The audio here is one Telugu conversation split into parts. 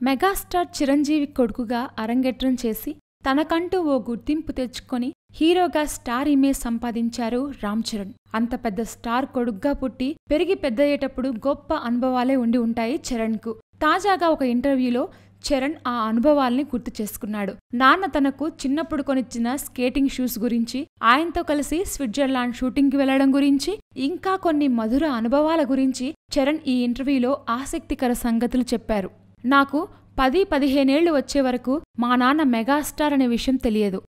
మెగాస్టార్ చిరంజీవి కొడుకుగా అరంగేట్రం చేసి తనకంటూ ఓ గుర్తింపు తెచ్చుకొని హీరోగా స్టార్ ఇమేజ్ సంపాదించారు రామ్ చరణ్. అంత పెద్ద స్టార్ కొడుగ్గా పుట్టి పెరిగి పెద్దయ్యేటప్పుడు గొప్ప అనుభవాలే ఉండి ఉంటాయి చరణ్కు. తాజాగా ఒక ఇంటర్వ్యూలో చరణ్ ఆ అనుభవాల్ని గుర్తు చేసుకున్నాడు. నాన్న తనకు చిన్నప్పుడు కొనిచ్చిన స్కేటింగ్ షూస్ గురించి, ఆయనతో కలిసి స్విట్జర్లాండ్ షూటింగ్కి వెళ్లడం గురించి, ఇంకా కొన్ని మధుర అనుభవాల గురించి చరణ్ ఈ ఇంటర్వ్యూలో ఆసక్తికర సంగతులు చెప్పారు. నాకు 10-15 ఏళ్లు వచ్చే వరకు మా నాన్న మెగాస్టార్ అనే విషయం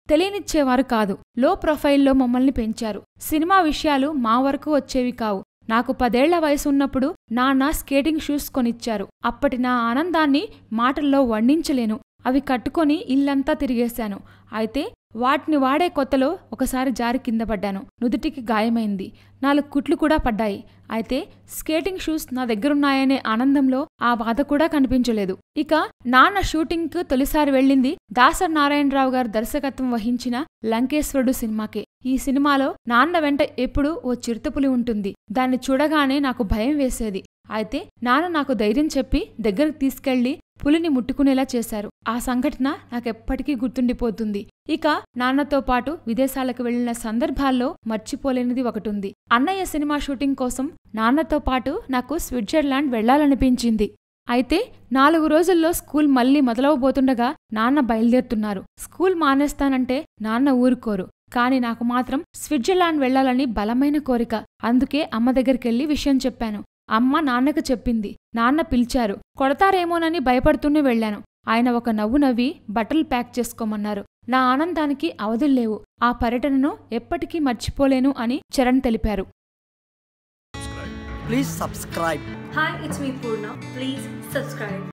తెలియనిచ్చేవారు కాదు. లో ప్రొఫైల్లో మమ్మల్ని పెంచారు. సినిమా విషయాలు మా వరకు వచ్చేవి కావు. నాకు 10 ఏళ్ల వయసు ఉన్నప్పుడు నాన్న స్కేటింగ్ షూస్ కొనిచ్చారు. అప్పటి నా ఆనందాన్ని మాటల్లో వర్ణించలేను. అవి కట్టుకొని ఇల్లంతా తిరిగేశాను. అయితే వాటిని వాడే కొత్తలో ఒకసారి జారి కింద పడ్డాను. నుదుటికి గాయమైంది. 4 కుట్లు కూడా పడ్డాయి. అయితే స్కేటింగ్ షూస్ నా దగ్గరున్నాయనే ఆనందంలో ఆ బాధ కూడా కనిపించలేదు. ఇక నాన్న షూటింగ్కు తొలిసారి వెళ్ళింది దాసరి నారాయణరావు గారు దర్శకత్వం వహించిన లంకేశ్వరుడు సినిమాకే. ఈ సినిమాలో నాన్న వెంట ఎప్పుడూ ఓ చిరుతపులి ఉంటుంది. దాన్ని చూడగానే నాకు భయం వేసేది. అయితే నాన్న నాకు ధైర్యం చెప్పి దగ్గరకు తీసుకెళ్లి పులిని ముట్టుకునేలా చేశారు. ఆ సంఘటన నాకెప్పటికీ గుర్తుండిపోతుంది. ఇక నాన్నతో పాటు విదేశాలకు వెళ్లిన సందర్భాల్లో మర్చిపోలేనిది ఒకటుంది. అన్నయ్య సినిమా షూటింగ్ కోసం నాన్నతో పాటు నాకు స్విట్జర్లాండ్ వెళ్లాలనిపించింది. అయితే 4 రోజుల్లో స్కూల్ మళ్లీ మొదలవబోతుండగా నాన్న బయలుదేరుతున్నారు. స్కూల్ మానేస్తానంటే నాన్న ఊరుకోరు. కాని నాకు మాత్రం స్విట్జర్లాండ్ వెళ్లాలని బలమైన కోరిక. అందుకే అమ్మ దగ్గరికెళ్లి విషయం చెప్పాను. అమ్మ నాన్నకు చెప్పింది. నాన్న పిలిచారు. కొడతారేమోనని భయపడుతూనే వెళ్లాను. ఆయన ఒక నవ్వు నవ్వి బట్టలు ప్యాక్ చేసుకోమన్నారు. నా ఆనందానికి అవధుల్లేవు. ఆ పర్యటనను ఎప్పటికీ మర్చిపోలేను అని చరణ్ తెలిపారు. Please subscribe. Hi, it's me Purna. Please subscribe.